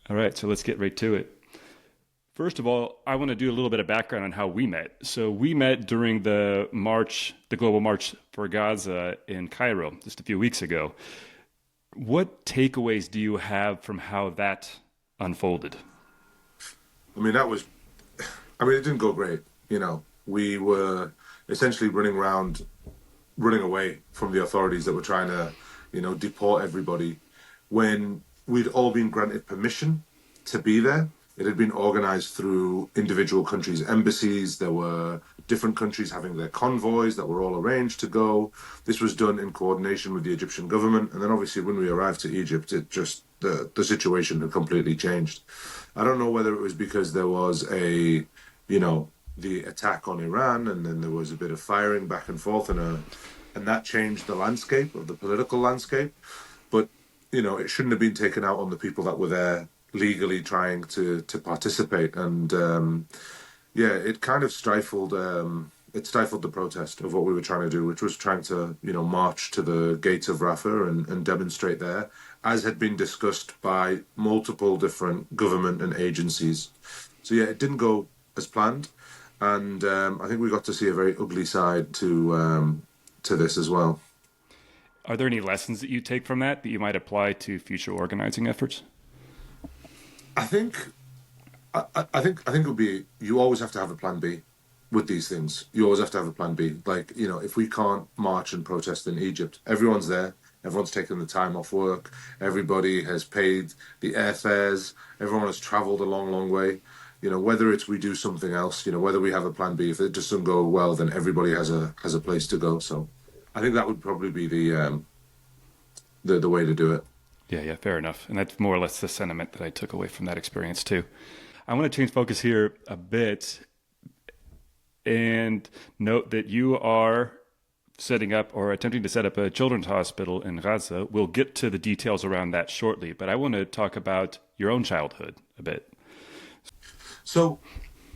All right, so let's get right to it. First of all, I want to do a little bit of background on how we met. So we met during the march, the global march for Gaza in Cairo just a few weeks ago. What takeaways do you have from how that unfolded? I mean, that was, I mean, it didn't go great. We were essentially running away from the authorities that were trying to, deport everybody when we'd all been granted permission to be there. It had been organized through individual countries' embassies. There were different countries having their convoys that were all arranged to go. This was done in coordination with the Egyptian government. And then obviously when we arrived to Egypt, the situation had completely changed. I don't know whether it was because there was the attack on Iran, and then there was a bit of firing back and forth, and that changed the landscape of the political landscape. But it shouldn't have been taken out on the people that were there legally trying to participate. And yeah, it kind of stifled the protest of what we were trying to do, which was trying to march to the gates of Rafah and demonstrate there, as had been discussed by multiple different government and agencies. So yeah, it didn't go as planned, and I think we got to see a very ugly side to this as well. Are there any lessons that you take from that you might apply to future organizing efforts? I think I think it would be, you always have to have a plan B with these things. You always have to have a plan B. Like, if we can't march and protest in Egypt, everyone's there. Everyone's taken the time off work. Everybody has paid the airfares. Everyone has traveled a long, long way. Whether it's we do something else, whether we have a plan B, if it just doesn't go well, then everybody has a place to go. So I think that would probably be the way to do it. Yeah, fair enough. And that's more or less the sentiment that I took away from that experience too. I want to change focus here a bit and note that you are setting up or attempting to set up a children's hospital in Gaza. We'll get to the details around that shortly, but I want to talk about your own childhood a bit. So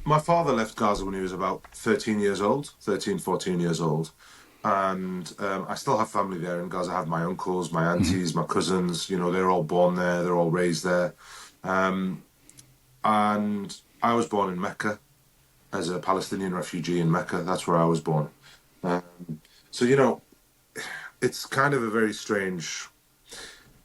my father left Gaza when he was about 14 years old. And I still have family there in Gaza. I have my uncles, my aunties, my cousins. They're all born there. They're all raised there. And I was born in Mecca as a Palestinian refugee in Mecca. That's where I was born. So it's kind of a very strange.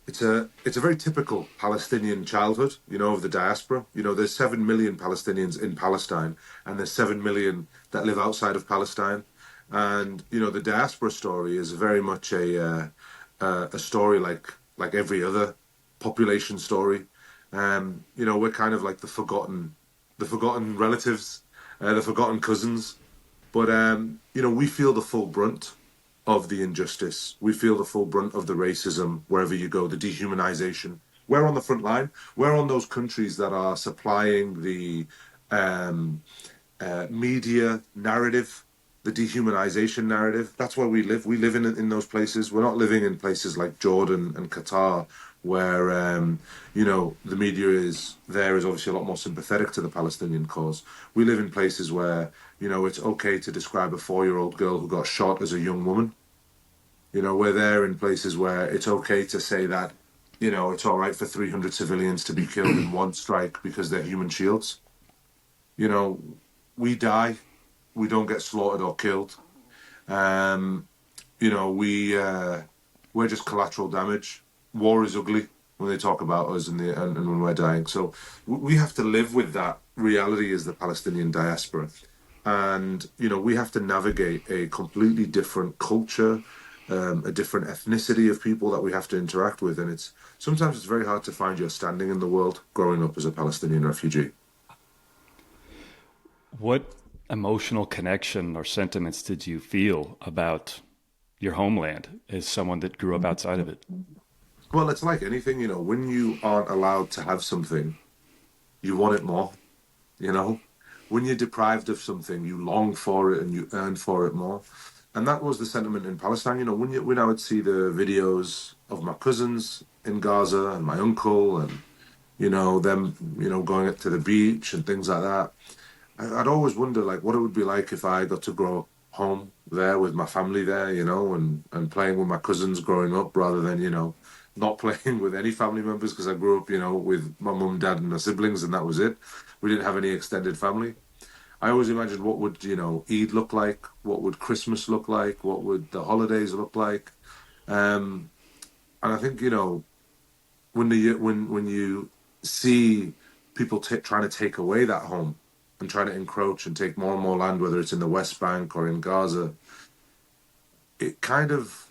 It's a very typical Palestinian childhood. Of the diaspora. There's 7 million Palestinians in Palestine, and there's 7 million that live outside of Palestine. And the diaspora story is very much a story like every other population story. We're kind of like the forgotten relatives, the forgotten cousins. But we feel the full brunt of the injustice. We feel the full brunt of the racism wherever you go, the dehumanization. We're on the front line. We're on those countries that are supplying the media narrative, the dehumanization narrative. That's where we live. We live in those places. We're not living in places like Jordan and Qatar, where the media is obviously a lot more sympathetic to the Palestinian cause. We live in places where it's okay to describe a 4-year-old girl who got shot as a young woman. We're there in places where it's okay to say that it's all right for 300 civilians to be killed in one strike because they're human shields. We die. We don't get slaughtered or killed. We're just collateral damage. War is ugly when they talk about us and when we're dying. So we have to live with that reality as the Palestinian diaspora. And, we have to navigate a completely different culture, a different ethnicity of people that we have to interact with. And sometimes it's very hard to find your standing in the world growing up as a Palestinian refugee. What emotional connection or sentiments did you feel about your homeland as someone that grew up outside of it? Well, it's like anything, when you aren't allowed to have something, you want it more, When you're deprived of something, you long for it and you yearn for it more. And that was the sentiment in Palestine. When I would see the videos of my cousins in Gaza and my uncle and, them, going up to the beach and things like that, I'd always wonder, what it would be like if I got to grow home there with my family there, and playing with my cousins growing up rather than, not playing with any family members because I grew up, with my mum, dad, and my siblings, and that was it. We didn't have any extended family. I always imagined what would, Eid look like, what would Christmas look like, what would the holidays look like. Um, and I think, when you see people trying to take away that home and trying to encroach and take more and more land, whether it's in the West Bank or in Gaza, it kind of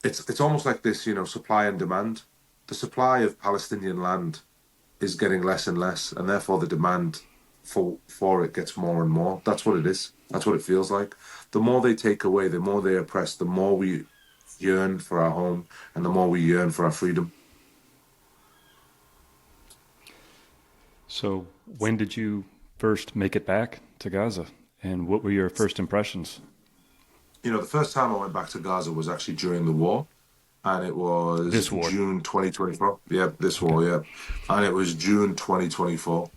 it's almost like this, supply and demand. The supply of Palestinian land is getting less and less, and therefore the demand for it gets more and more. That's what it is. That's what it feels like. The more they take away, the more they oppress, the more we yearn for our home, and the more we yearn for our freedom. So, when did you first make it back to Gaza? And what were your first impressions? The first time I went back to Gaza was actually during the war, and it was This war. June 2024. Yeah, this Okay. war, yeah. And it was June 2024.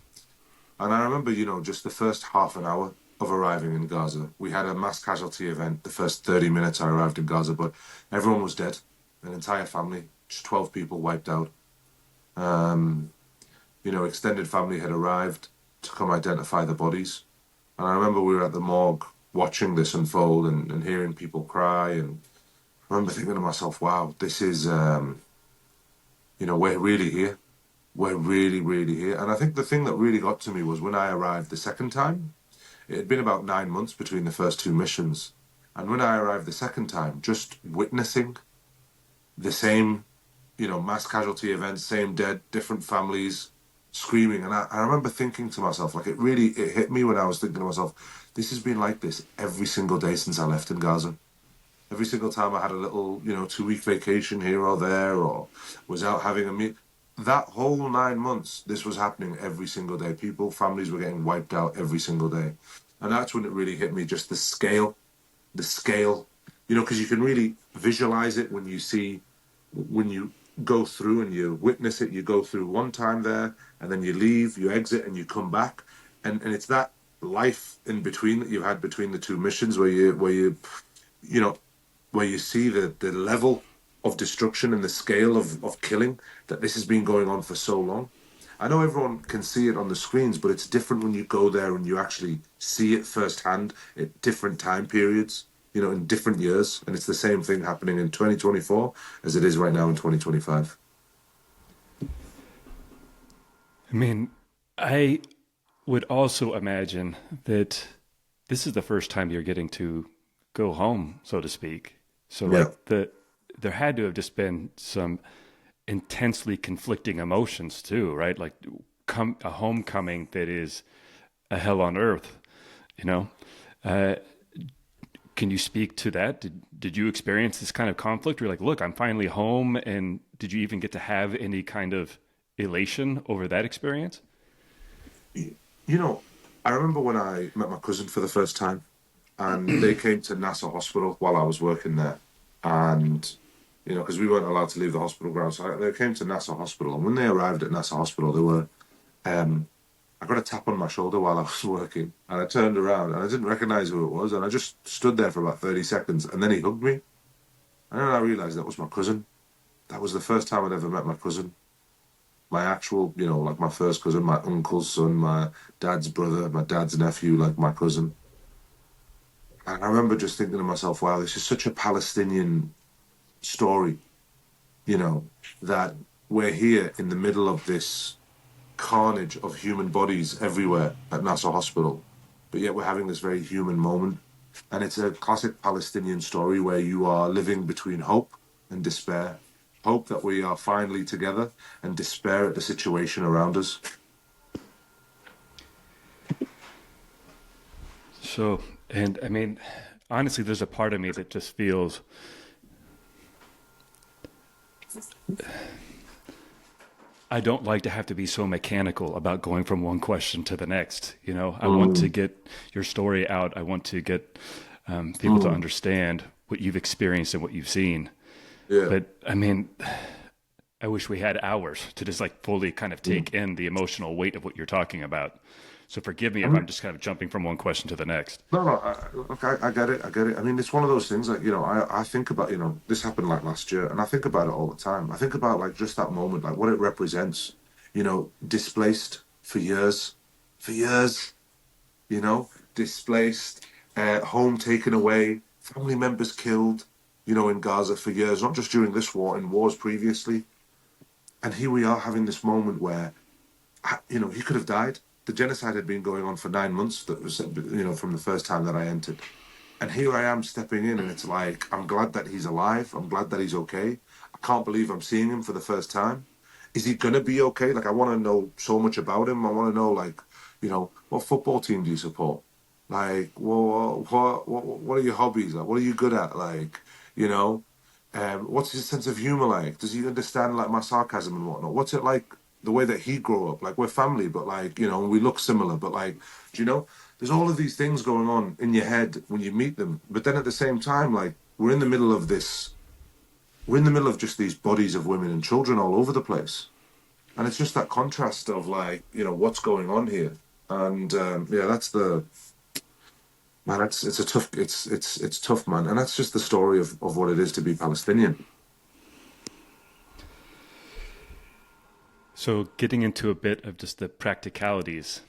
And I remember, just the first half an hour of arriving in Gaza. We had a mass casualty event the first 30 minutes I arrived in Gaza, but everyone was dead. An entire family, just 12 people wiped out. Um, Extended family had arrived to come identify the bodies. And I remember we were at the morgue watching this unfold and hearing people cry. And I remember thinking to myself, wow, this is, we're really here. We're really, really here. And I think the thing that really got to me was when I arrived the second time, it had been about 9 months between the first two missions. And when I arrived the second time, just witnessing the same, mass casualty events, same dead, different families screaming. And I remember thinking to myself, like it hit me when I was thinking to myself, this has been like this every single day since I left in Gaza. Every single time I had a little, 2-week vacation here or there, or was out having a meal. That whole 9 months, this was happening every single day. Families were getting wiped out every single day. And that's when it really hit me, just the scale, because you can really visualize it when you go through and you witness it. You go through one time there, and then you leave, you exit, and you come back. And it's that life in between that you had between the two missions where you see the level of destruction and the scale of killing, that this has been going on for so long. I know everyone can see it on the screens, but it's different when you go there and you actually see it firsthand at different time periods, in different years. And it's the same thing happening in 2024 as it is right now in 2025. I mean, I would also imagine that this is the first time you're getting to go home, so to speak. So, Yeah. there had to have just been some intensely conflicting emotions too, right? Like a homecoming that is a hell on earth, you know? Uh, can you speak to that? Did you experience this kind of conflict? You're like, look, I'm finally home. And did you even get to have any kind of elation over that experience? I remember when I met my cousin for the first time, and they came to Nasser Hospital while I was working there. And, because we weren't allowed to leave the hospital grounds, so they came to Nasser Hospital. And when they arrived at Nasser Hospital, I got a tap on my shoulder while I was working. And I turned around and I didn't recognize who it was. And I just stood there for about 30 seconds. And then he hugged me. And then I realized that was my cousin. That was the first time I'd ever met my cousin. My actual, like my first cousin, my uncle's son, my dad's brother, my dad's nephew, like my cousin. And I remember just thinking to myself, wow, this is such a Palestinian story, that we're here in the middle of this carnage of human bodies everywhere at Nasser Hospital, but yet we're having this very human moment. And it's a classic Palestinian story where you are living between hope and despair. Hope that we are finally together, and despair at the situation around us. So, and I mean, honestly, there's a part of me that just feels I don't like to have to be so mechanical about going from one question to the next. I want to get your story out. I want to get people to understand what you've experienced and what you've seen. Yeah. But I mean, I wish we had hours to just like fully kind of take in the emotional weight of what you're talking about. So forgive me I if I'm mean, just kind of jumping from one question to the next. no, no, look, I get it, I get it. I mean, it's one of those things like, I think about, this happened like last year, and I think about it all the time. I think about like just that moment, like what it represents, displaced for years, displaced, home taken away, family members killed, in Gaza for years, not just during this war, in wars previously. And here we are having this moment where, he could have died. The genocide had been going on for 9 months. That was, from the first time that I entered. And here I am stepping in, and it's like, I'm glad that he's alive. I'm glad that he's okay. I can't believe I'm seeing him for the first time. Is he going to be okay? Like, I want to know so much about him. I want to know, like, what football team do you support? Like, what are your hobbies? Like, what are you good at? Like, what's his sense of humor like? Does he understand, like, my sarcasm and whatnot? What's it like the way that he grew up? Like, we're family, but, like, we look similar. But, like, do you know? There's all of these things going on in your head when you meet them. But then at the same time, like, we're in the middle of this. We're in the middle of just these bodies of women and children all over the place. And it's just that contrast of, like, what's going on here. And, that's the... Man, it's a tough... It's tough, man. And that's just the story of what it is to be Palestinian. So getting into a bit of just the practicalities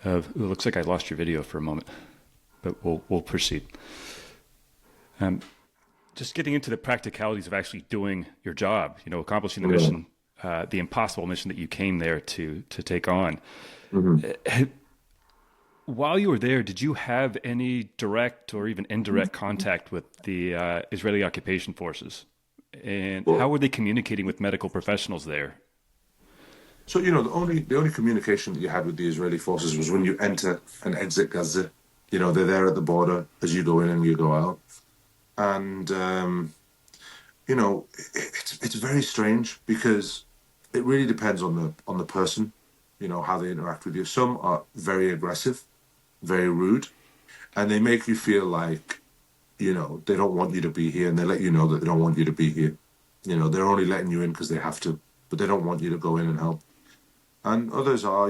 of... It looks like I lost your video for a moment, but we'll proceed. Just getting into the practicalities of actually doing your job, accomplishing the mission, the impossible mission that you came there to take on. Mm-hmm. While you were there, did you have any direct or even indirect contact with the Israeli occupation forces? And how were they communicating with medical professionals there? So, the only communication that you had with the Israeli forces was when you enter and exit Gaza. They're there at the border as you go in and you go out. And, it's very strange because it really depends on the person, how they interact with you. Some are very aggressive, very rude, and they make you feel like, they don't want you to be here, and they let you know that they don't want you to be here. They're only letting you in because they have to, but they don't want you to go in and help. And others are,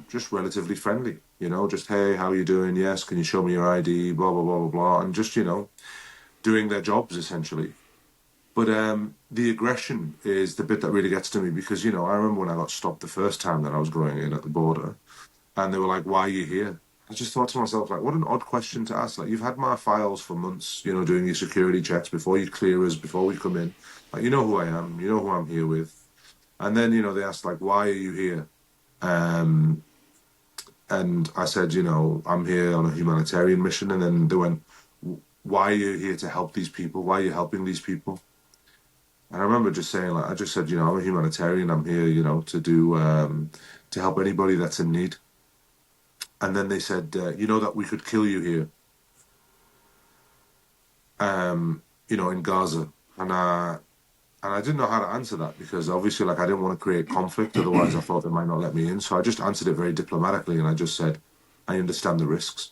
just relatively friendly, just, hey, how are you doing? Yes, can you show me your ID? Blah, blah, blah, blah, blah. And just, doing their jobs, essentially. But the aggression is the bit that really gets to me because, I remember when I got stopped the first time that I was going in at the border, and they were like, why are you here? I just thought to myself, like, what an odd question to ask. Like, you've had my files for months, doing your security checks before you clear us, before we come in. Like, you know who I am, you know who I'm here with. And then, they asked, like, why are you here? And I said, I'm here on a humanitarian mission. And then they went, why are you here to help these people? Why are you helping these people? And I remember just saying, like, I just said, I'm a humanitarian. I'm here, to do, to help anybody that's in need. And then they said, that we could kill you here, in Gaza. And I didn't know how to answer that because obviously, like, I didn't want to create conflict. Otherwise, I thought they might not let me in. So I just answered it very diplomatically. And I just said, I understand the risks.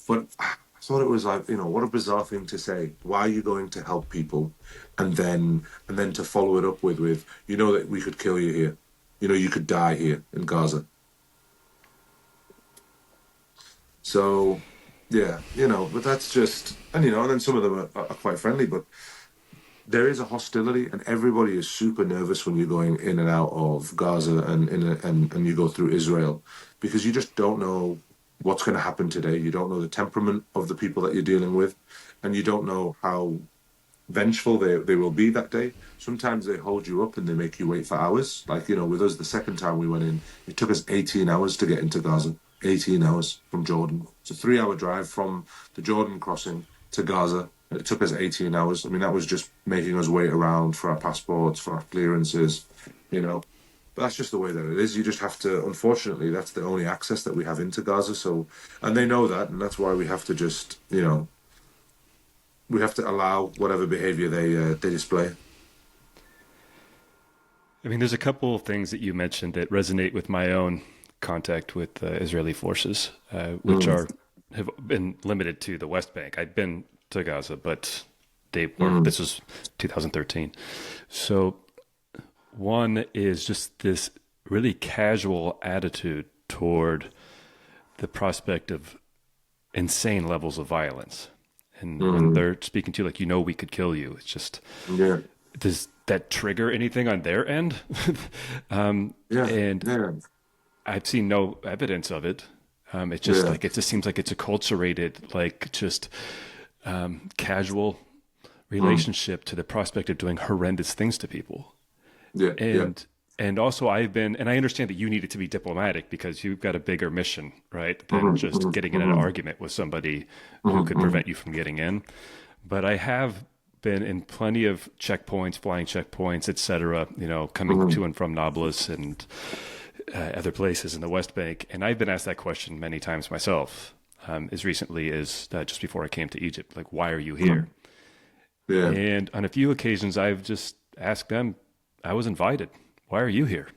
But I thought it was like, what a bizarre thing to say. Why are you going to help people? And then to follow it up with, that we could kill you here. You could die here in Gaza. So, yeah, but that's just, and then some of them are quite friendly, but there is a hostility and everybody is super nervous when you're going in and out of Gaza and you go through Israel because you just don't know what's going to happen today. You don't know the temperament of the people that you're dealing with, and you don't know how vengeful they will be that day. Sometimes they hold you up and they make you wait for hours. Like, with us, the second time we went in, it took us 18 hours to get into Gaza. 18 hours from Jordan. It's a 3-hour drive from the Jordan crossing to Gaza. It took us 18 hours. I mean, that was just making us wait around for our passports, for our clearances, But that's just the way that it is. You just have to, unfortunately, that's the only access that we have into Gaza. So, and they know that, and that's why we have to just, we have to allow whatever behavior they display. I mean, there's a couple of things that you mentioned that resonate with my own contact with Israeli forces, which have been limited to the West Bank. I've been to Gaza, but this was 2013. So one is just this really casual attitude toward the prospect of insane levels of violence. And when they're speaking to you, like, we could kill you. It's just, does that trigger anything on their end? And I've seen no evidence of it. It's just like, it just seems like it's a acculturated, like just casual relationship to the prospect of doing horrendous things to people. And also and I understand that you need it to be diplomatic because you've got a bigger mission, right? Than just getting in an argument with somebody who could prevent you from getting in. But I have been in plenty of checkpoints, flying checkpoints, et cetera, coming to and from Nablus and other places in the West Bank. And I've been asked that question many times myself, as recently as just before I came to Egypt, like, why are you here? And on a few occasions, I've just asked them, I was invited. Why are you here?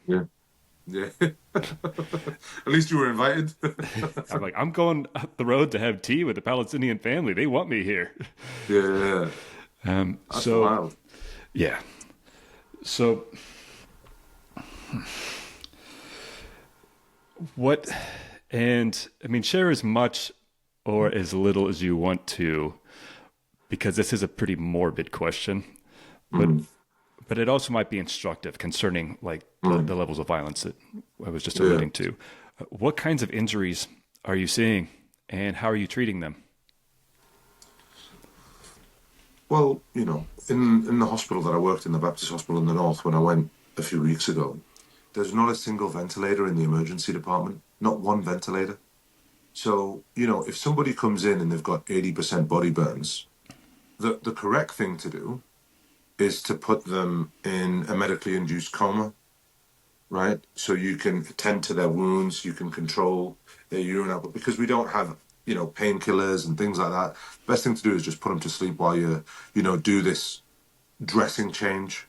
At least you were invited. I'm like, I'm going up the road to have tea with the Palestinian family. They want me here. That's wild. Yeah. So what, and I mean, share as much or as little as you want to, because this is a pretty morbid question, but it also might be instructive concerning like the levels of violence that I was just alluding to. What kinds of injuries are you seeing and how are you treating them? Well, in the hospital that I worked in, the Baptist hospital in the north, when I went a few weeks ago, there's not a single ventilator in the emergency department, not one ventilator. So, if somebody comes in and they've got 80% body burns, the correct thing to do is to put them in a medically induced coma, right? So you can attend to their wounds, you can control their urine output, because we don't have, painkillers and things like that. Best thing to do is just put them to sleep while you, do this dressing change.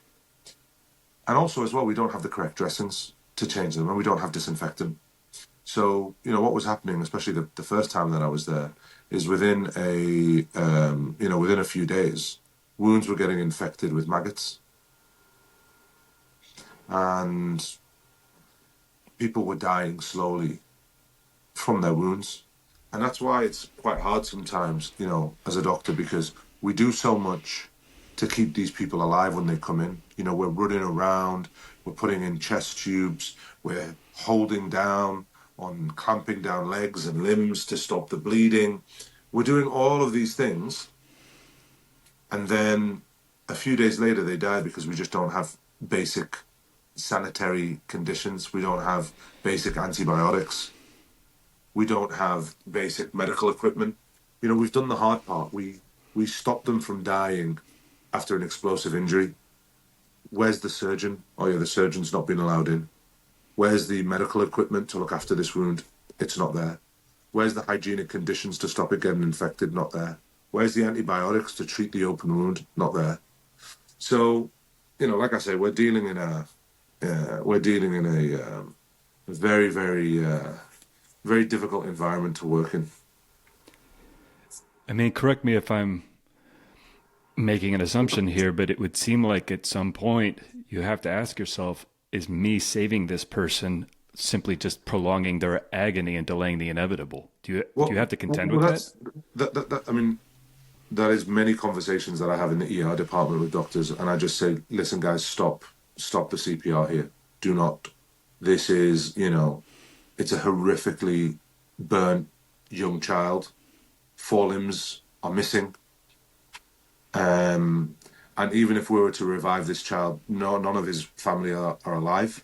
And also as well, we don't have the correct dressings to change them, and we don't have disinfectant. So, what was happening, especially the first time that I was there, is within a few days, wounds were getting infected with maggots. And people were dying slowly from their wounds. And that's why it's quite hard sometimes, as a doctor, because we do so much to keep these people alive when they come in. We're running around, we're putting in chest tubes, we're holding down on clamping down legs and limbs to stop the bleeding. We're doing all of these things. And then a few days later, they die because we just don't have basic sanitary conditions. We don't have basic antibiotics. We don't have basic medical equipment. We've done the hard part. We stopped them from dying after an explosive injury. Where's the surgeon? Oh yeah, the surgeon's not been allowed in. Where's the medical equipment to look after this wound? It's not there. Where's the hygienic conditions to stop it getting infected? Not there. Where's the antibiotics to treat the open wound? Not there. So, like I say, we're dealing in a very, very, very difficult environment to work in. I mean, correct me if I'm making an assumption here, but it would seem like at some point you have to ask yourself, is me saving this person simply just prolonging their agony and delaying the inevitable? Do you have to contend with that? I mean, that is many conversations that I have in the ER department with doctors, and I just say, listen, guys, stop the CPR here. Do not. This is, it's a horrifically burnt young child. 4 limbs are missing. And even if we were to revive this child, none of his family are alive.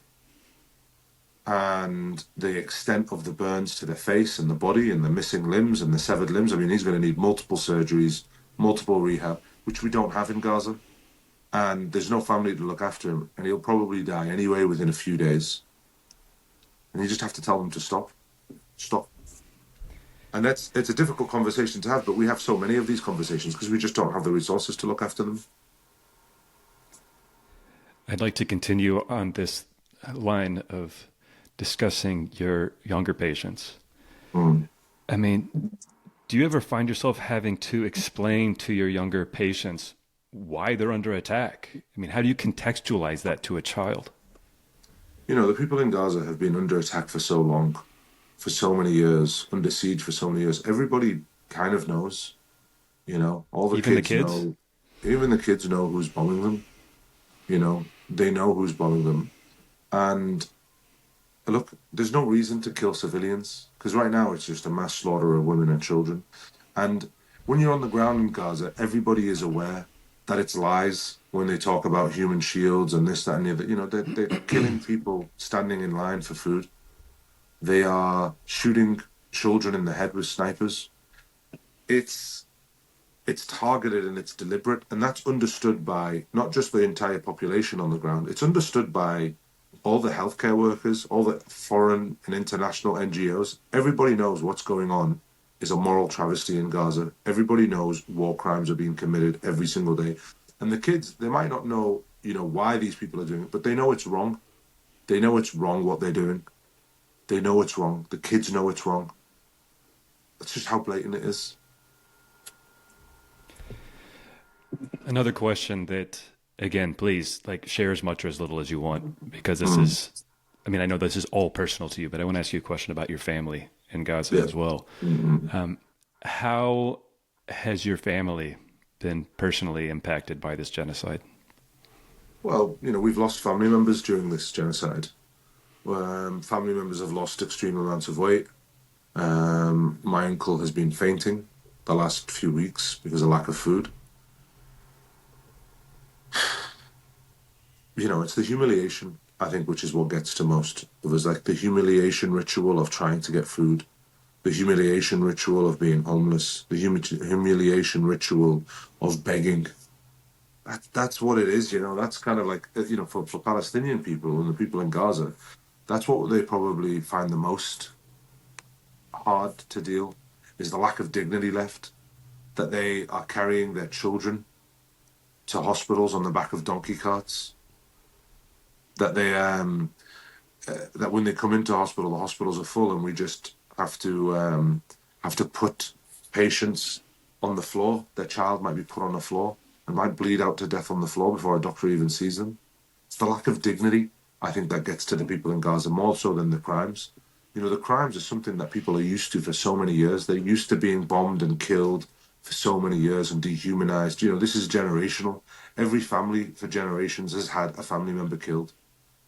And the extent of the burns to the face and the body and the missing limbs and the severed limbs, I mean, he's going to need multiple surgeries, multiple rehab, which we don't have in Gaza. And there's no family to look after him, and he'll probably die anyway within a few days. And you just have to tell them to stop. And it's a difficult conversation to have, but we have so many of these conversations because we just don't have the resources to look after them. I'd like to continue on this line of discussing your younger patients. I mean, do you ever find yourself having to explain to your younger patients why they're under attack? I mean, how do you contextualize that to a child? The people in Gaza have been under attack for so long. for so many years, under siege for so many years, everybody kind of knows, all the Even the kids kids? know, even the kids know who's bombing them, they know who's bombing them. And look, there's no reason to kill civilians because right now it's just a mass slaughter of women and children. And when you're on the ground in Gaza, everybody is aware that it's lies when they talk about human shields and this, that, and the other. They're killing people standing in line for food. They are shooting children in the head with snipers. It's targeted and it's deliberate, and that's understood by not just the entire population on the ground. It's understood by all the healthcare workers, all the foreign and international NGOs. Everybody knows what's going on is a moral travesty in Gaza. Everybody knows war crimes are being committed every single day. And the kids, they might not know, why these people are doing it, but they know it's wrong. They know it's wrong what they're doing. They know it's wrong. The kids know it's wrong. That's just how blatant it is. Another question that, again, please, share as much or as little as you want, because this is, I know this is all personal to you, but I want to ask you a question about your family in Gaza as well. How has your family been personally impacted by this genocide? Well, we've lost family members during this genocide. Family members have lost extreme amounts of weight. My uncle has been fainting the last few weeks because of lack of food. It's the humiliation, I think, which is what gets to most of us. Like the humiliation ritual of trying to get food, the humiliation ritual of being homeless, the humiliation ritual of begging. That's what it is, That's kind of like, for Palestinian people and the people in Gaza, that's what they probably find the most hard to deal, is the lack of dignity left, that they are carrying their children to hospitals on the back of donkey carts, that they that when they come into hospital, the hospitals are full, and we just have to put patients on the floor. Their child might be put on the floor and might bleed out to death on the floor before a doctor even sees them. It's the lack of dignity, I think, that gets to the people in Gaza more so than the crimes. The crimes are something that people are used to for so many years. They're used to being bombed and killed for so many years and dehumanized. This is generational. Every family for generations has had a family member killed.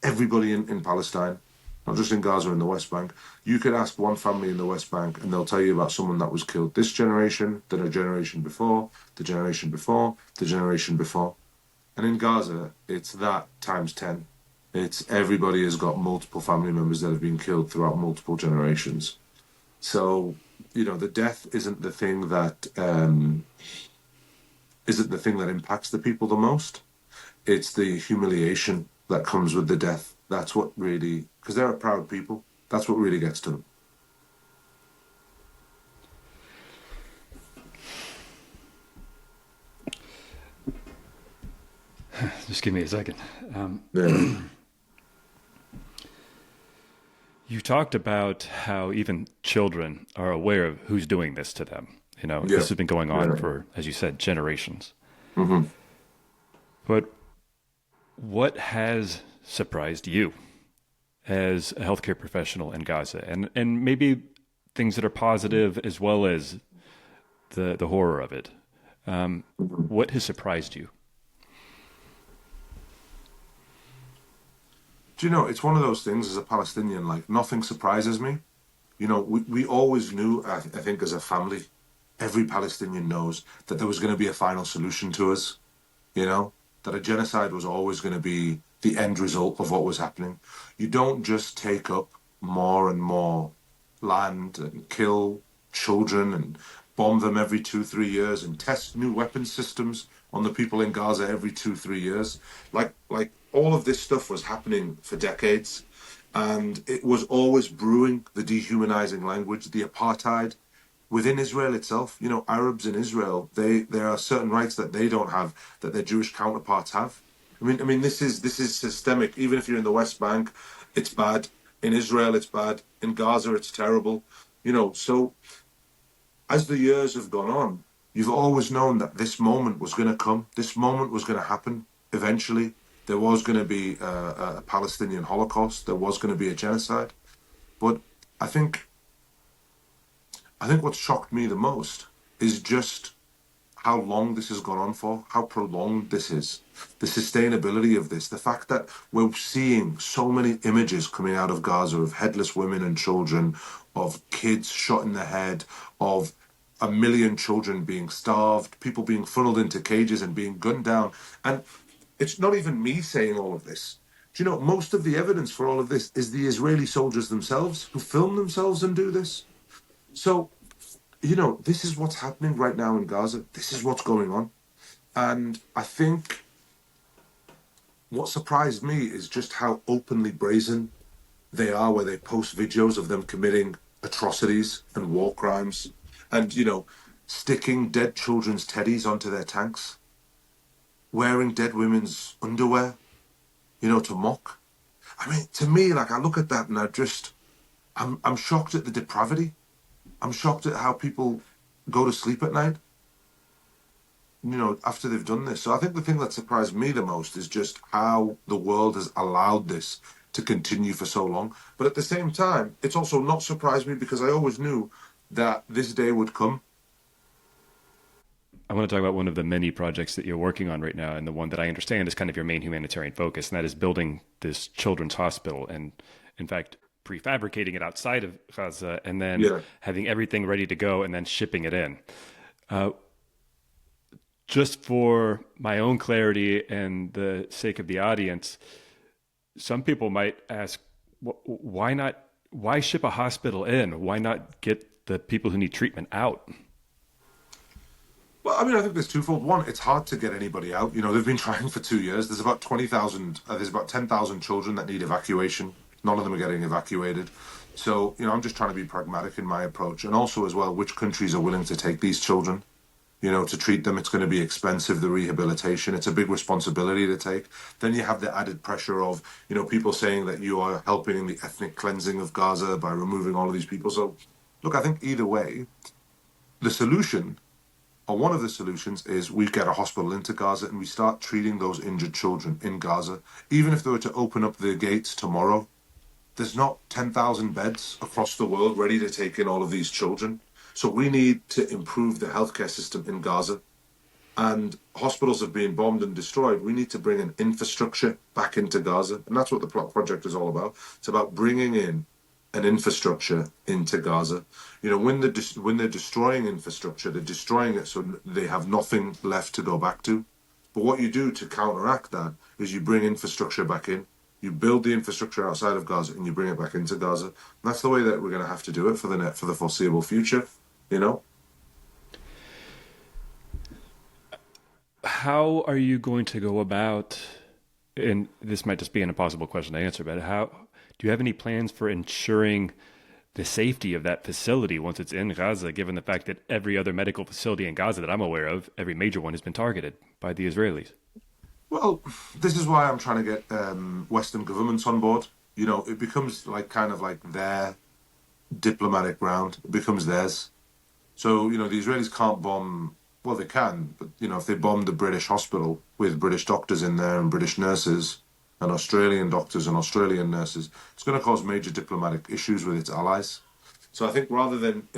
Everybody in Palestine, not just in Gaza, in the West Bank. You could ask one family in the West Bank and they'll tell you about someone that was killed this generation, then a generation before, the generation before, the generation before. And in Gaza, it's that times 10. It's everybody has got multiple family members that have been killed throughout multiple generations. So, the death isn't the thing that impacts the people the most. It's the humiliation that comes with the death. That's what really, because they're a proud people, that's what really gets to them. Just give me a second. You talked about how even children are aware of who's doing this to them. This has been going on for, as you said, generations. Mm-hmm. But what has surprised you as a healthcare professional in Gaza, and maybe things that are positive as well as the horror of it? What has surprised you? Do it's one of those things as a Palestinian, like nothing surprises me. We always knew, I think as a family, every Palestinian knows that there was going to be a final solution to us, that a genocide was always going to be the end result of what was happening. You don't just take up more and more land and kill children and bomb them every 2-3 years and test new weapon systems on the people in Gaza every 2-3 years. Like all of this stuff was happening for decades, and it was always brewing, the dehumanizing language, the apartheid within Israel itself. Arabs in Israel, there are certain rights that they don't have that their Jewish counterparts have. I mean, this is systemic. Even if you're in the West Bank, it's bad. In Israel, it's bad. In Gaza, it's terrible. So as the years have gone on, you've always known that this moment was going to come. This moment was going to happen eventually. There was going to be a Palestinian Holocaust. There was going to be a genocide. But I think I think what shocked me the most is just how long this has gone on for, how prolonged this is, the sustainability of this, the fact that we're seeing so many images coming out of Gaza of headless women and children, of kids shot in the head, of a million children being starved, people being funneled into cages and being gunned down. And it's not even me saying all of this. Do you know, most of the evidence for all of this is the Israeli soldiers themselves who film themselves and do this. So, this is what's happening right now in Gaza. This is what's going on. And I think what surprised me is just how openly brazen they are, where they post videos of them committing atrocities and war crimes and, sticking dead children's teddies onto their tanks, wearing dead women's underwear, to mock. I mean, to me, like, I look at that and I'm shocked at the depravity. I'm shocked at how people go to sleep at night, after they've done this. So I think the thing that surprised me the most is just how the world has allowed this to continue for so long. But at the same time, it's also not surprised me because I always knew that this day would come. I want to talk about one of the many projects that you're working on right now, and the one that I understand is kind of your main humanitarian focus, and that is building this children's hospital. And in fact, prefabricating it outside of Gaza and then having everything ready to go and then shipping it in. Just for my own clarity and the sake of the audience, some people might ask, why ship a hospital in? Why not get the people who need treatment out? Well, I mean, I think there's twofold. One, it's hard to get anybody out. They've been trying for 2 years. There's about 10,000 children that need evacuation. None of them are getting evacuated. So, I'm just trying to be pragmatic in my approach. And also as well, which countries are willing to take these children, to treat them. It's going to be expensive, the rehabilitation. It's a big responsibility to take. Then you have the added pressure of, people saying that you are helping in the ethnic cleansing of Gaza by removing all of these people. So, look, I think either way, the solution, or one of the solutions, is we get a hospital into Gaza and we start treating those injured children in Gaza. Even if they were to open up the gates tomorrow, there's not 10,000 beds across the world ready to take in all of these children. So we need to improve the healthcare system in Gaza. And hospitals have been bombed and destroyed. We need to bring an infrastructure back into Gaza. And that's what the project is all about. It's about bringing in an infrastructure into Gaza. When they're destroying infrastructure, they're destroying it so they have nothing left to go back to. But what you do to counteract that is you bring infrastructure back in. You build the infrastructure outside of Gaza and you bring it back into Gaza. And that's the way that we're going to have to do it for the foreseeable future, How are you going to go about, and this might just be an impossible question to answer, but do you have any plans for ensuring the safety of that facility once it's in Gaza, given the fact that every other medical facility in Gaza that I'm aware of, every major one, has been targeted by the Israelis? Well, this is why I'm trying to get Western governments on board. It becomes kind of like their diplomatic ground. It becomes theirs. So, the Israelis can't bomb, well, they can, but, if they bomb the British hospital with British doctors in there and British nurses and Australian doctors and Australian nurses, it's going to cause major diplomatic issues with its allies. So I think rather than,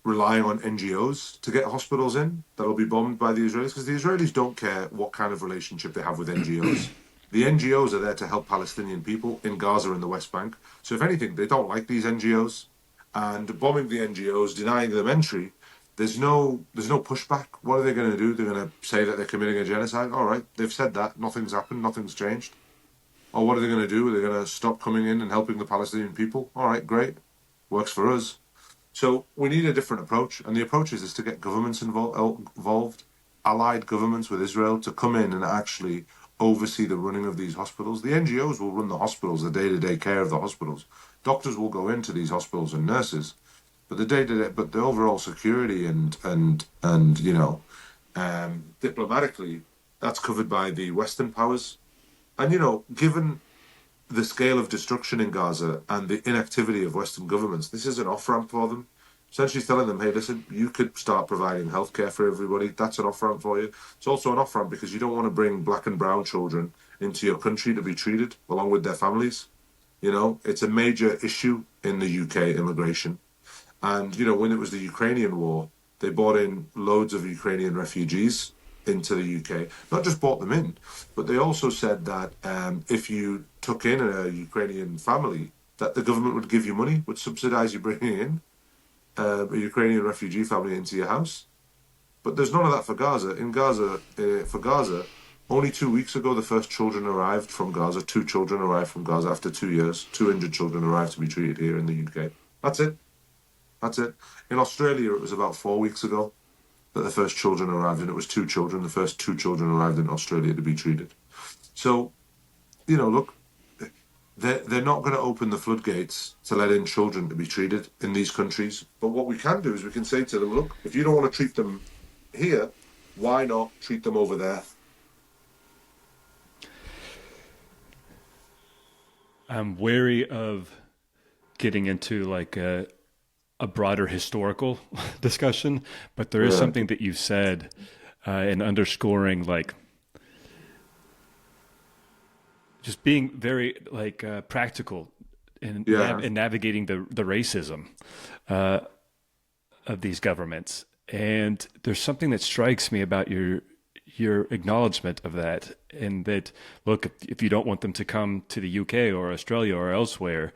relying on NGOs to get hospitals in that'll be bombed by the Israelis, because the Israelis don't care what kind of relationship they have with NGOs. The NGOs are there to help Palestinian people in Gaza and the West Bank. So if anything, they don't like these NGOs. And bombing the NGOs, denying them entry, there's no pushback. What are they going to do? They're going to say that they're committing a genocide? All right, they've said that. Nothing's happened. Nothing's changed. Or what are they going to do? They're going to stop coming in and helping the Palestinian people? All right, great. Works for us. So we need a different approach. And the approach is to get governments involved, allied governments with Israel, to come in and actually oversee the running of these hospitals. The NGOs will run the hospitals, the day-to-day care of the hospitals. Doctors will go into these hospitals and nurses, but the overall security and diplomatically, that's covered by the Western powers. And given the scale of destruction in Gaza and the inactivity of Western governments, this is an off-ramp for them. Essentially telling them, hey, listen, you could start providing healthcare for everybody. That's an off-ramp for you. It's also an off-ramp because you don't want to bring black and brown children into your country to be treated along with their families. It's a major issue in the UK immigration. And, when it was the Ukrainian war, they brought in loads of Ukrainian refugees into the UK. Not just brought them in, but they also said that if you took in a Ukrainian family, that the government would give you money, would subsidize you bringing in a Ukrainian refugee family into your house. But there's none of that for Gaza. In Gaza, for Gaza, only 2 weeks ago, the first children arrived from Gaza. 2 children arrived from Gaza after 2 years. 200 children arrived to be treated here in the UK. That's it. That's it. In Australia, it was about 4 weeks ago that the first children arrived, and it was 2 children. The first 2 children arrived in Australia to be treated. So, look, they're not going to open the floodgates to let in children to be treated in these countries. But what we can do is we can say to them, look, if you don't want to treat them here, why not treat them over there? I'm wary of getting into like a broader historical discussion, but there is something that you said in underscoring like just being very like practical in navigating the racism of these governments. And there's something that strikes me about your acknowledgement of that, and that, look, if you don't want them to come to the UK or Australia or elsewhere,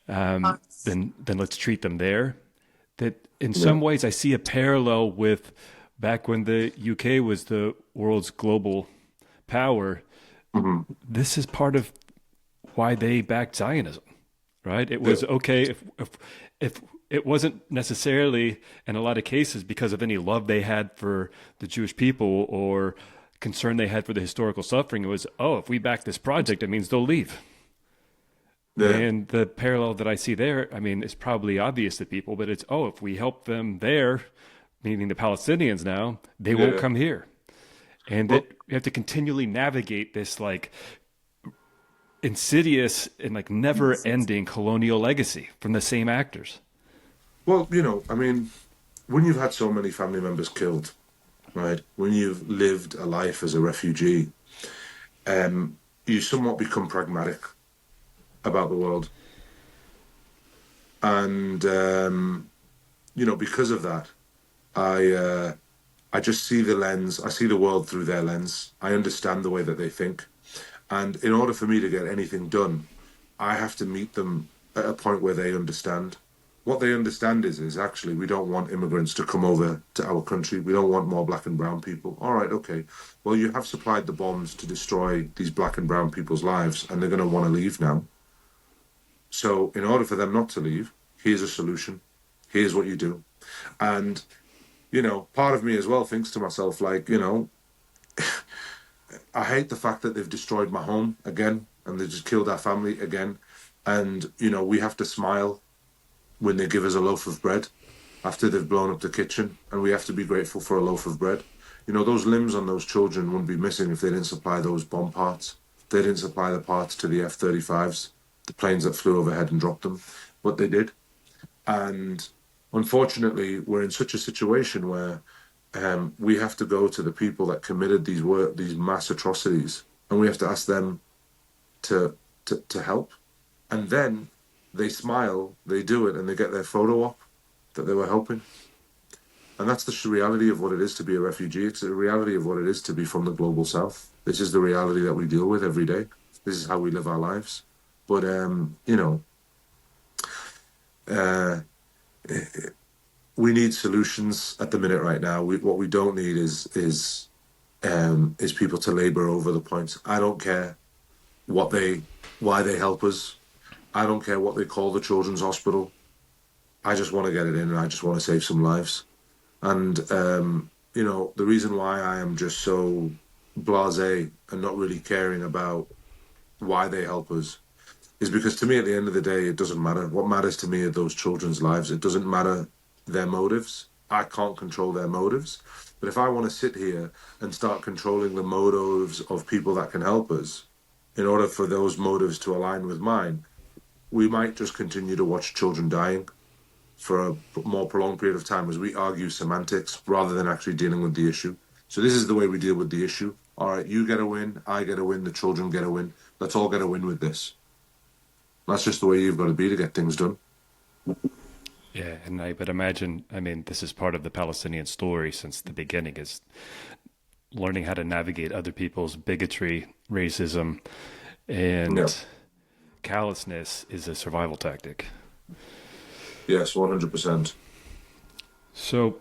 then let's treat them there. That in some ways I see a parallel with back when the UK was the world's global power. Mm-hmm. This is part of why they backed Zionism, right? It was okay if it wasn't necessarily, in a lot of cases, because of any love they had for the Jewish people or concern they had for the historical suffering. It was, if we back this project, it means they'll leave. Yeah. And the parallel that I see there, I mean, it's probably obvious to people, but it's, if we help them there, meaning the Palestinians now, they won't come here. And that you have to continually navigate this like insidious and like never-ending colonial legacy from the same actors. Well, I mean, when you've had so many family members killed, right, when you've lived a life as a refugee, you somewhat become pragmatic about the world. And, because of that, I just see I see the world through their lens. I understand the way that they think. And in order for me to get anything done, I have to meet them at a point where they understand. What they understand is actually we don't want immigrants to come over to our country. We don't want more black and brown people. All right, okay. Well, you have supplied the bombs to destroy these black and brown people's lives, and they're going to want to leave now. So in order for them not to leave, here's a solution. Here's what you do. And, part of me as well thinks to myself, like, I hate the fact that they've destroyed my home again, and they just killed our family again. And, we have to smile when they give us a loaf of bread after they've blown up the kitchen, and we have to be grateful for a loaf of bread. Those limbs on those children wouldn't be missing if they didn't supply those bomb parts. They didn't supply the parts to the F-35s, the planes that flew overhead and dropped them, but they did. And unfortunately, we're in such a situation where we have to go to the people that committed these mass atrocities, and we have to ask them to help. And then they smile, they do it, and they get their photo op that they were helping. And that's the reality of what it is to be a refugee. It's the reality of what it is to be from the global south. This is the reality that we deal with every day. This is how we live our lives. But, we need solutions at the minute right now. What we don't need is people to labor over the points. I don't care why they help us. I don't care what they call the children's hospital. I just want to get it in, and I just want to save some lives. And, the reason why I am just so blasé and not really caring about why they help us is because, to me, at the end of the day, it doesn't matter. What matters to me are those children's lives. It doesn't matter their motives. I can't control their motives. But if I want to sit here and start controlling the motives of people that can help us, in order for those motives to align with mine, we might just continue to watch children dying for a more prolonged period of time as we argue semantics rather than actually dealing with the issue. So this is the way we deal with the issue. All right, you get a win, I get a win, the children get a win. Let's all get a win with this. That's just the way you've got to be to get things done. Yeah, and I would imagine, I mean, this is part of the Palestinian story since the beginning is learning how to navigate other people's bigotry, racism, Yeah. and callousness is a survival tactic. Yes, 100%. So,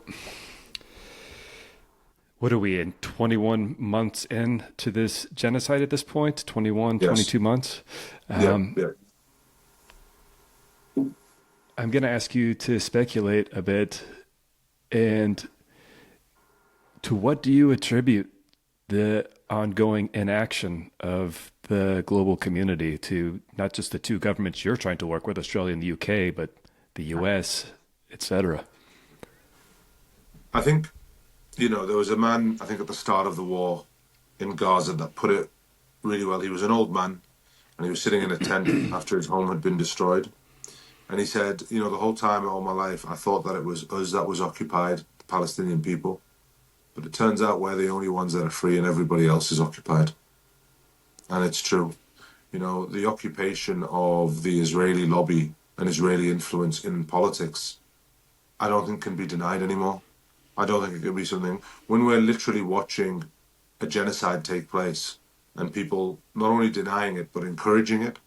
what are we in 21 months into this genocide at this point? 21, Yes. 22 months? Yeah. Yeah. I'm going to ask you to speculate a bit. And to what do you attribute the ongoing inaction of the global community to not just the two governments you're trying to work with, Australia and the UK, but the US, etc.? I think, there was a man, I think at the start of the war in Gaza that put it really well. He was an old man and he was sitting in a tent after his home had been destroyed. And he said, the whole time, all my life, I thought that it was us that was occupied, the Palestinian people. But it turns out we're the only ones that are free and everybody else is occupied. And it's true. The occupation of the Israeli lobby and Israeli influence in politics, I don't think can be denied anymore. I don't think it can be something. When we're literally watching a genocide take place and people not only denying it, but encouraging it,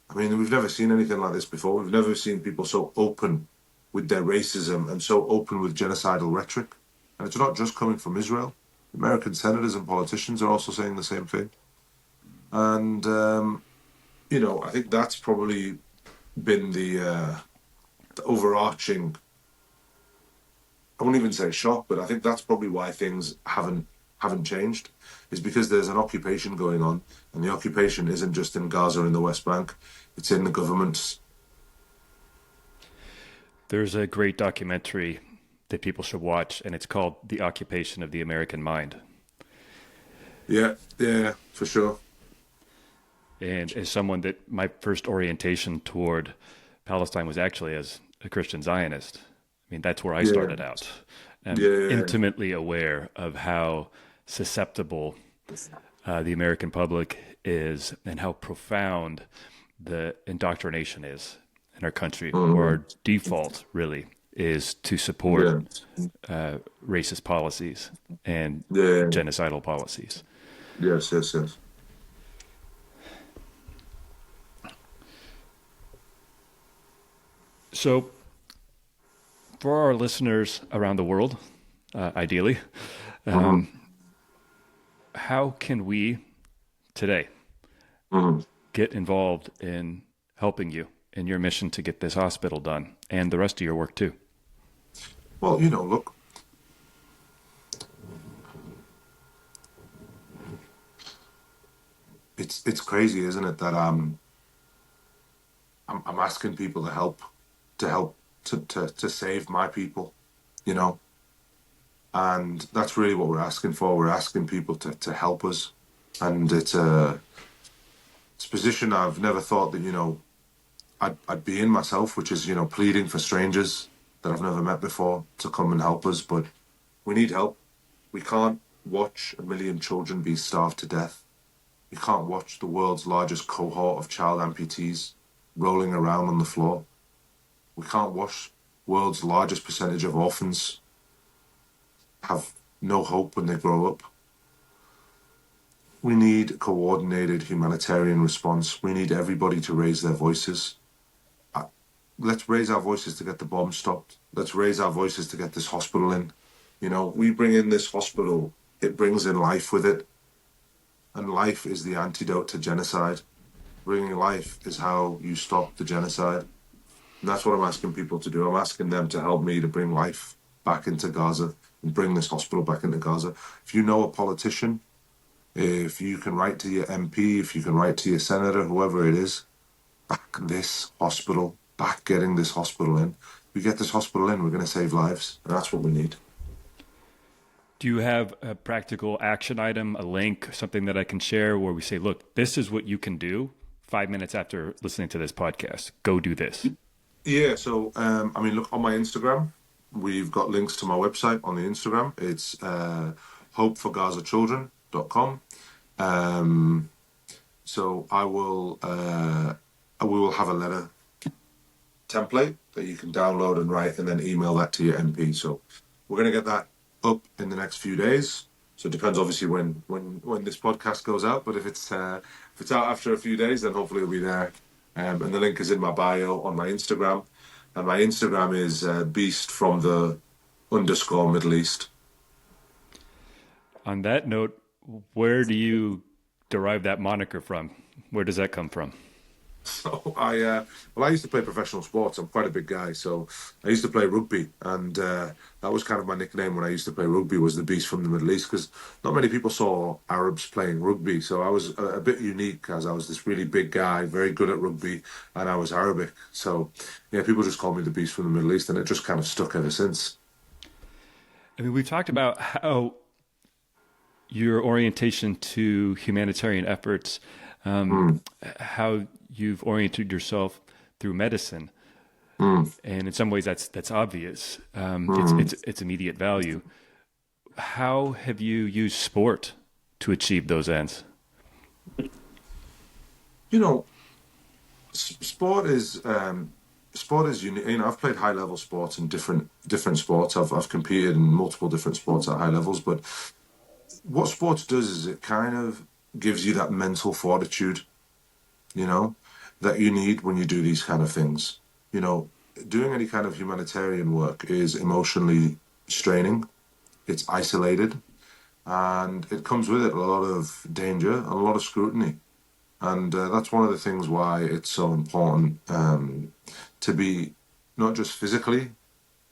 I mean, we've never seen anything like this before. We've never seen people so open with their racism and so open with genocidal rhetoric. And it's not just coming from Israel. American senators and politicians are also saying the same thing. And, I think that's probably been the overarching, I won't even say shock, but I think that's probably why things haven't changed, is because there's an occupation going on, and the occupation isn't just in Gaza and the West Bank, it's in the governments. There's a great documentary that people should watch, and it's called The Occupation of the American Mind. Yeah, for sure. And as someone that my first orientation toward Palestine was actually as a Christian Zionist, I mean, that's where I started out. I'm intimately aware of how susceptible the American public is and how profound the indoctrination is in our country, where our default really is to support racist policies and genocidal policies. Yes. So, for our listeners around the world, ideally, how can we today get involved in helping you in your mission to get this hospital done and the rest of your work too? Well, look, it's crazy, isn't it, that I'm asking people to save my people, and that's really what we're asking for. We're asking people to help us, and it's a position I've never thought that I'd be in myself, which is pleading for strangers that I've never met before to come and help us. But we need help. We can't watch 1 million children be starved to death. We can't watch the world's largest cohort of child amputees rolling around on the floor. We can't watch world's largest percentage of orphans have no hope when they grow up. We need a coordinated humanitarian response. We need everybody to raise their voices. Let's raise our voices to get the bomb stopped. Let's raise our voices to get this hospital in. We bring in this hospital, it brings in life with it. And life is the antidote to genocide. Bringing life is how you stop the genocide. And that's what I'm asking people to do. I'm asking them to help me to bring life back into Gaza and bring this hospital back into Gaza. If you know a politician, if you can write to your MP, if you can write to your senator, whoever it is, back this hospital, back getting this hospital in. If we get this hospital in, we're going to save lives. And that's what we need. Do you have a practical action item, a link, something that I can share where we say, look, this is what you can do 5 minutes after listening to this podcast? Go do this. Yeah, so, look, on my Instagram, we've got links to my website on the Instagram. It's hopeforgazachildren.com. So we will have a letter template that you can download and write and then email that to your MP. So we're going to get that up in the next few days. So it depends, obviously, when this podcast goes out. But if it's out after a few days, then hopefully it'll be there. And the link is in my bio on my Instagram. And my Instagram is beast from the _Middle East. On that note, where do you derive that moniker from? Where does that come from? So I used to play professional sports. I'm quite a big guy, so I used to play rugby, and that was kind of my nickname when I used to play rugby, was the beast from the Middle East, because not many people saw Arabs playing rugby. So I was a bit unique, as I was this really big guy, very good at rugby, and I was Arabic. So yeah, people just called me the beast from the Middle East, and it just kind of stuck ever since. I mean, we've talked about how your orientation to humanitarian efforts, how you've oriented yourself through medicine, and in some ways that's obvious. It's immediate value. How have you used sport to achieve those ends? You know, sport is unique. You know, I've played high level sports in different sports. I've competed in multiple different sports at high levels, but what sports does is it kind of gives you that mental fortitude, you know, that you need when you do these kind of things. You know, doing any kind of humanitarian work is emotionally straining. It's isolated, and it comes with it a lot of danger and a lot of scrutiny. And that's one of the things why it's so important to be not just physically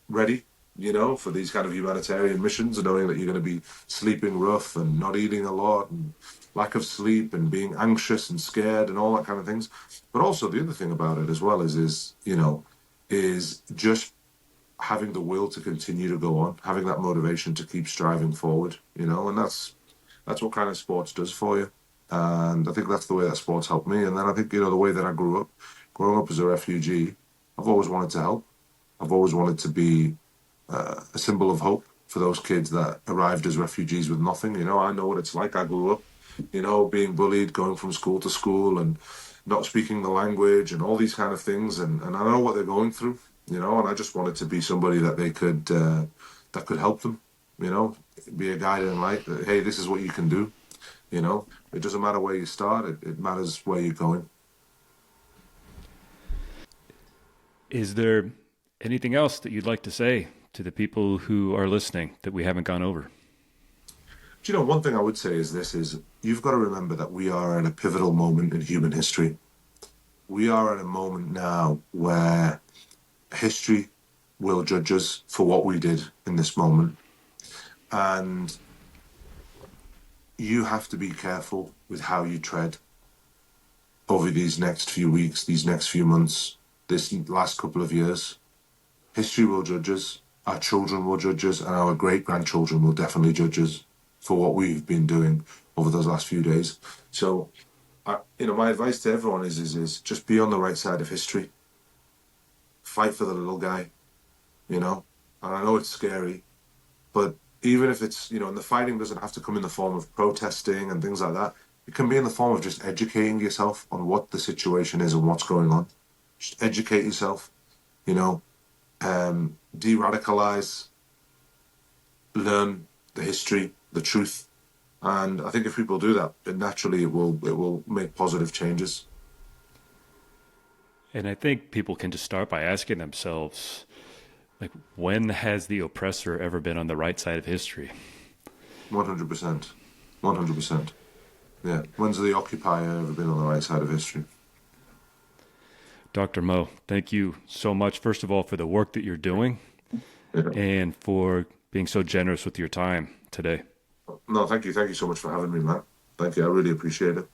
ready, you know, for these kind of humanitarian missions, knowing that you're going to be sleeping rough and not eating a lot and lack of sleep and being anxious and scared and all that kind of things. But also the other thing about it as well is just having the will to continue to go on, having that motivation to keep striving forward, you know, and that's what kind of sports does for you. And I think that's the way that sports helped me. And then I think, you know, the way that I growing up as a refugee, I've always wanted to help. I've always wanted to be a symbol of hope for those kids that arrived as refugees with nothing. You know, I know what it's like. I grew up, you know, being bullied, going from school to school and not speaking the language and all these kind of things. And I know what they're going through, you know, and I just wanted to be somebody that they could, that could help them, you know, be a guiding light that, hey, this is what you can do. You know, it doesn't matter where you start. It matters where you're going. Is there anything else that you'd like to say to the people who are listening that we haven't gone over? Do you know, one thing I would say is this, is you've got to remember that we are at a pivotal moment in human history. We are at a moment now where history will judge us for what we did in this moment. And you have to be careful with how you tread over these next few weeks, these next few months, this last couple of years. History will judge us, our children will judge us, and our great-grandchildren will definitely judge us for what we've been doing over those last few days. So, you know, my advice to everyone is just be on the right side of history. Fight for the little guy, you know. And I know it's scary, but even if it's, you know, and the fighting doesn't have to come in the form of protesting and things like that. It can be in the form of just educating yourself on what the situation is and what's going on. Just educate yourself, you know, de-radicalize, learn the history, the truth. And I think if people do that, then naturally it will make positive changes. And I think people can just start by asking themselves, like, when has the oppressor ever been on the right side of history? 100%. 100%. Yeah. When's the occupier ever been on the right side of history? Dr. Mo, thank you so much, first of all, for the work that you're doing and for being so generous with your time today. No, thank you. Thank you so much for having me, Matt. Thank you. I really appreciate it.